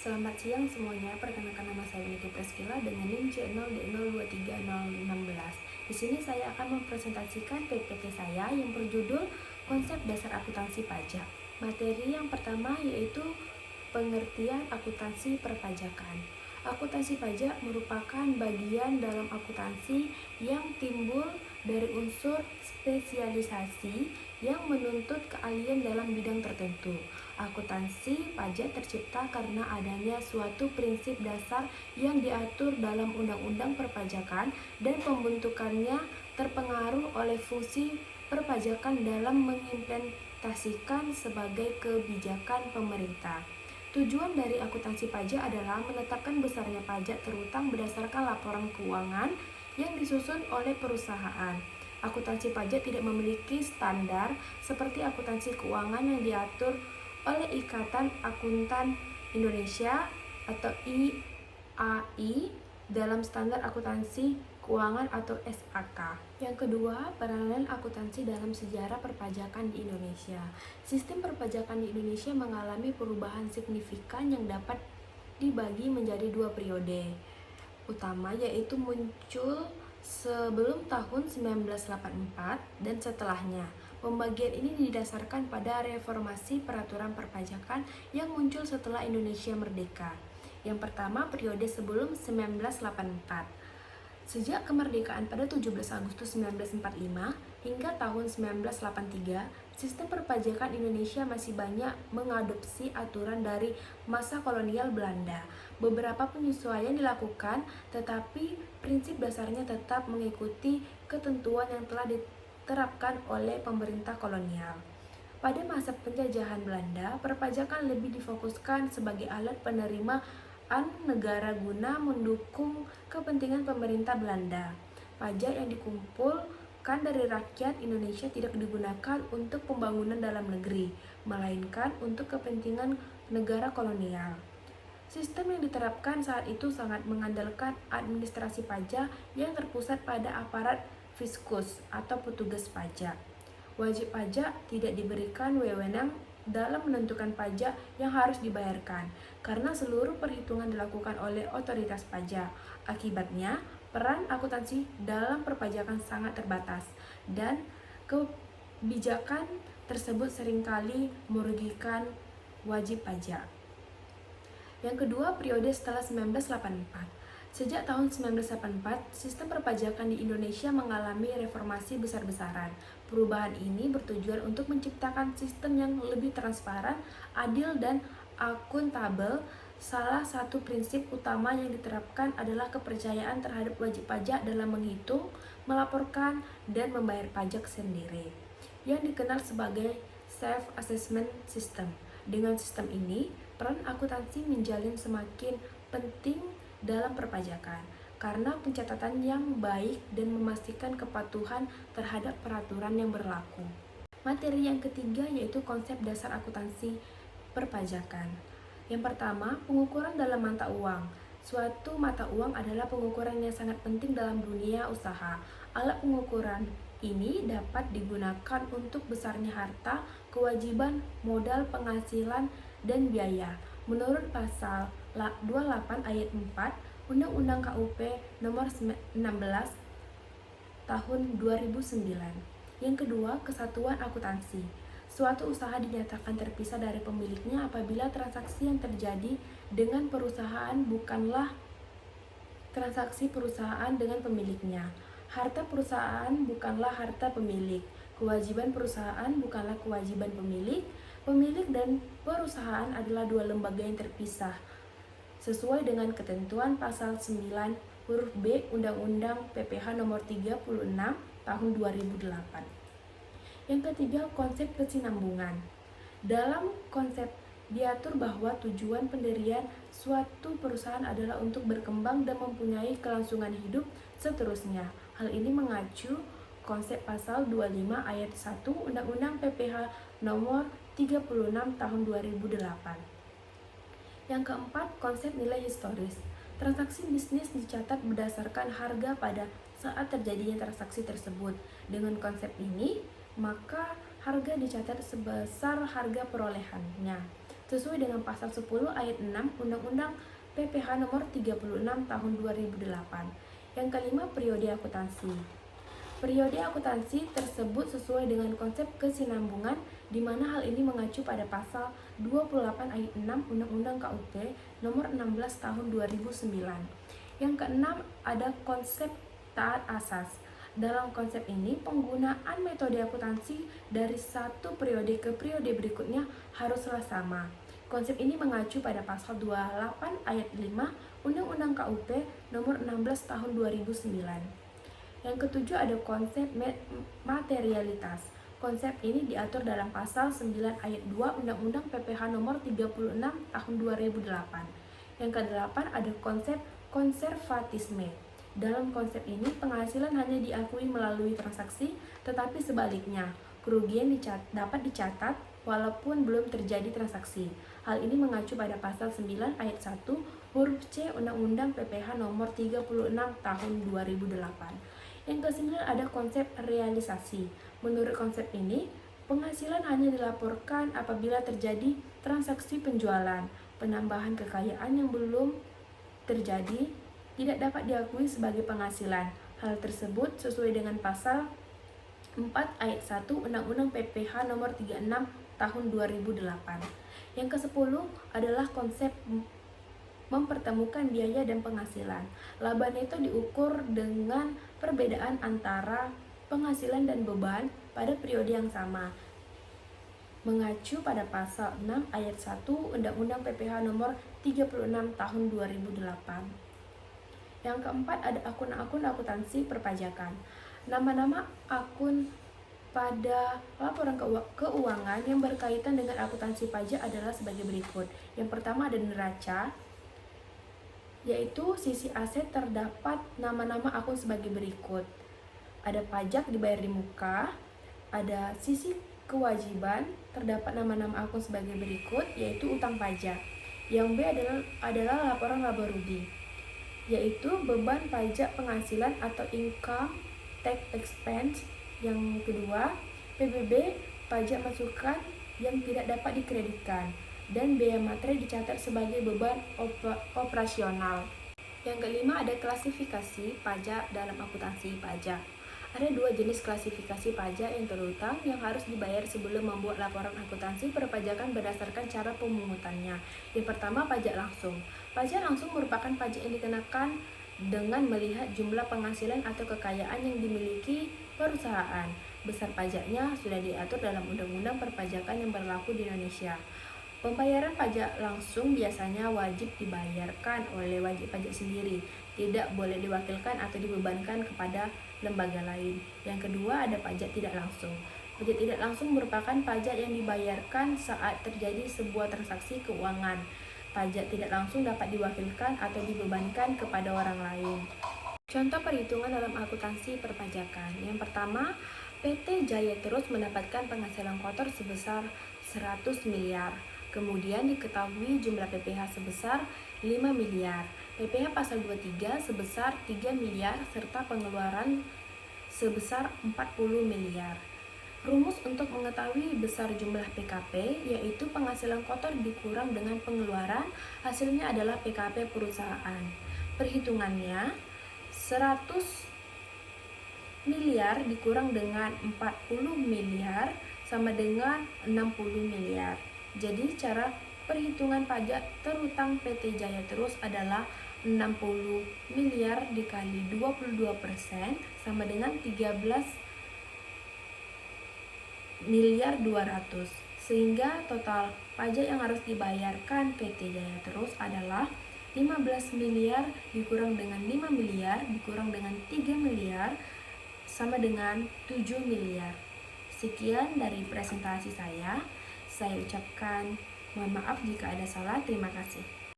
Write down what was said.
Selamat siang semuanya, perkenalkan nama saya Niki Praskila dengan NIM C0D023016. Di sini saya akan mempresentasikan PPT saya yang berjudul Konsep Dasar Akuntansi Pajak. Materi yang pertama yaitu pengertian akuntansi perpajakan. Akuntansi pajak merupakan bagian dalam akuntansi yang timbul dari unsur spesialisasi yang menuntut keahlian dalam bidang tertentu. Akuntansi pajak tercipta karena adanya suatu prinsip dasar yang diatur dalam Undang-Undang Perpajakan dan pembentukannya terpengaruh oleh fungsi perpajakan dalam mengimplementasikan sebagai kebijakan pemerintah. Tujuan dari akuntansi pajak adalah menetapkan besarnya pajak terutang berdasarkan laporan keuangan yang disusun oleh perusahaan. Akuntansi pajak tidak memiliki standar seperti akuntansi keuangan yang diatur oleh Ikatan Akuntan Indonesia atau IAI dalam standar akuntansi keuangan atau SAK. Yang kedua, peranan akuntansi dalam sejarah perpajakan di Indonesia. Sistem perpajakan di Indonesia mengalami perubahan signifikan yang dapat dibagi menjadi dua periode utama, yaitu muncul sebelum tahun 1984 dan setelahnya. Pembagian ini didasarkan pada reformasi peraturan perpajakan yang muncul setelah Indonesia merdeka. Yang pertama, periode sebelum 1984. Sejak kemerdekaan pada 17 Agustus 1945 hingga tahun 1983, sistem perpajakan Indonesia masih banyak mengadopsi aturan dari masa kolonial Belanda. Beberapa penyesuaian dilakukan, tetapi prinsip dasarnya tetap mengikuti ketentuan yang telah diterapkan oleh pemerintah kolonial. Pada masa penjajahan Belanda, perpajakan lebih difokuskan sebagai alat penerimaan negara guna mendukung kepentingan pemerintah Belanda. Pajak yang dikumpulkan dari rakyat Indonesia tidak digunakan untuk pembangunan dalam negeri, melainkan untuk kepentingan negara kolonial. Sistem yang diterapkan saat itu sangat mengandalkan administrasi pajak yang terpusat pada aparat fiskus atau petugas pajak. Wajib pajak tidak diberikan wewenang dalam menentukan pajak yang harus dibayarkan, karena seluruh perhitungan dilakukan oleh otoritas pajak. Akibatnya, peran akuntansi dalam perpajakan sangat terbatas, dan kebijakan tersebut seringkali merugikan wajib pajak. Yang kedua, periode setelah 1984. Sejak tahun 1984, sistem perpajakan di Indonesia mengalami reformasi besar-besaran. Perubahan ini bertujuan untuk menciptakan sistem yang lebih transparan, adil, dan akuntabel. Salah satu prinsip utama yang diterapkan adalah kepercayaan terhadap wajib pajak dalam menghitung, melaporkan, dan membayar pajak sendiri, yang dikenal sebagai self-assessment system. Dengan sistem ini, peran akuntansi menjalin semakin penting dalam perpajakan, karena pencatatan yang baik dan memastikan kepatuhan terhadap peraturan yang berlaku. Materi yang ketiga yaitu konsep dasar akuntansi perpajakan. Yang pertama, pengukuran dalam mata uang. Suatu mata uang adalah pengukuran yang sangat penting dalam dunia usaha. Alat pengukuran ini dapat digunakan untuk besarnya harta, kewajiban, modal, penghasilan, dan biaya. Menurut pasal 28 ayat 4 Undang-Undang KUP nomor 16 tahun 2009. Yang kedua, kesatuan akuntansi. Suatu usaha dinyatakan terpisah dari pemiliknya apabila transaksi yang terjadi dengan perusahaan bukanlah transaksi perusahaan dengan pemiliknya. Harta perusahaan bukanlah harta pemilik. Kewajiban perusahaan bukanlah kewajiban pemilik. Pemilik dan perusahaan adalah dua lembaga yang terpisah, sesuai dengan ketentuan pasal 9 huruf B Undang-Undang PPH nomor 36 tahun 2008. Yang ketiga, konsep kesinambungan. Dalam konsep diatur bahwa tujuan pendirian suatu perusahaan adalah untuk berkembang dan mempunyai kelangsungan hidup seterusnya. Hal ini mengacu konsep pasal 25 ayat 1 Undang-Undang PPH nomor 36 tahun 2008. Yang keempat, konsep nilai historis. Transaksi bisnis dicatat berdasarkan harga pada saat terjadinya transaksi tersebut. Dengan konsep ini, maka harga dicatat sebesar harga perolehannya. sesuai dengan pasal 10 ayat 6 Undang-Undang PPH nomor 36 tahun 2008. Yang kelima, periode akuntansi. Periode akuntansi tersebut sesuai dengan konsep kesinambungan, di mana hal ini mengacu pada pasal 28 ayat 6 Undang-Undang KUP nomor 16 tahun 2009. Yang keenam, ada konsep taat asas. Dalam konsep ini, penggunaan metode akuntansi dari satu periode ke periode berikutnya haruslah sama. Konsep ini mengacu pada pasal 28 ayat 5 Undang-Undang KUP nomor 16 tahun 2009. Yang ketujuh, ada konsep materialitas. Konsep ini diatur dalam pasal 9 ayat 2 Undang-Undang PPH nomor 36 tahun 2008. Yang kedelapan, ada konsep konservatisme. Dalam konsep ini, penghasilan hanya diakui melalui transaksi, tetapi sebaliknya, kerugian dapat dicatat walaupun belum terjadi transaksi. Hal ini mengacu pada pasal 9 ayat 1 huruf C Undang-Undang PPH nomor 36 tahun 2008. Yang kesembilan, ada konsep realisasi. Menurut konsep ini, penghasilan hanya dilaporkan apabila terjadi transaksi penjualan. Penambahan kekayaan yang belum terjadi tidak dapat diakui sebagai penghasilan. Hal tersebut sesuai dengan pasal 4 ayat 1 Undang-Undang PPH nomor 36 tahun 2008. Yang ke-10 adalah konsep mempertemukan biaya dan penghasilan. Laba neto diukur dengan perbedaan antara penghasilan dan beban pada periode yang sama, mengacu pada pasal 6 ayat 1 Undang-Undang PPH nomor 36 tahun 2008. Yang keempat, ada akun-akun akuntansi perpajakan. Nama-nama akun pada laporan keuangan yang berkaitan dengan akuntansi pajak adalah sebagai berikut. Yang pertama, ada neraca, yaitu sisi aset terdapat nama-nama akun sebagai berikut. Ada pajak dibayar di muka. Ada sisi kewajiban, terdapat nama-nama akun sebagai berikut, yaitu utang pajak. Yang B adalah laporan laba rugi, yaitu beban pajak penghasilan atau income tax expense. Yang kedua, PBB, pajak masukan yang tidak dapat dikreditkan, dan biaya materai dicatat sebagai beban operasional. Yang kelima, ada klasifikasi pajak dalam akuntansi pajak. Ada dua jenis klasifikasi pajak yang terutang yang harus dibayar sebelum membuat laporan akuntansi perpajakan berdasarkan cara pemungutannya. Yang pertama, pajak langsung. Pajak langsung merupakan pajak yang dikenakan dengan melihat jumlah penghasilan atau kekayaan yang dimiliki perusahaan. Besar pajaknya sudah diatur dalam Undang-Undang Perpajakan yang berlaku di Indonesia. Pembayaran pajak langsung biasanya wajib dibayarkan oleh wajib pajak sendiri, tidak boleh diwakilkan atau dibebankan kepada lembaga lain. Yang kedua, ada pajak tidak langsung. Pajak tidak langsung merupakan pajak yang dibayarkan saat terjadi sebuah transaksi keuangan. Pajak tidak langsung dapat diwakilkan atau dibebankan kepada orang lain. Contoh perhitungan dalam akuntansi perpajakan. Yang pertama, PT Jaya Terus mendapatkan penghasilan kotor sebesar 100 miliar. Kemudian diketahui jumlah PPH sebesar 5 miliar. PPH pasal 23 sebesar 3 miliar serta pengeluaran sebesar 40 miliar. Rumus untuk mengetahui besar jumlah PKP yaitu penghasilan kotor dikurang dengan pengeluaran, hasilnya adalah PKP perusahaan. Perhitungannya, 100 miliar dikurang dengan 40 miliar sama dengan 60 miliar. Jadi cara perhitungan pajak terutang PT Jaya Terus adalah 60 miliar dikali 22% sama dengan 13 miliar 200. Sehingga total pajak yang harus dibayarkan PT Jaya Terus adalah 15 miliar dikurang dengan 5 miliar dikurang dengan 3 miliar sama dengan 7 miliar. Sekian dari presentasi saya. Saya ucapkan mohon maaf jika ada salah. Terima kasih.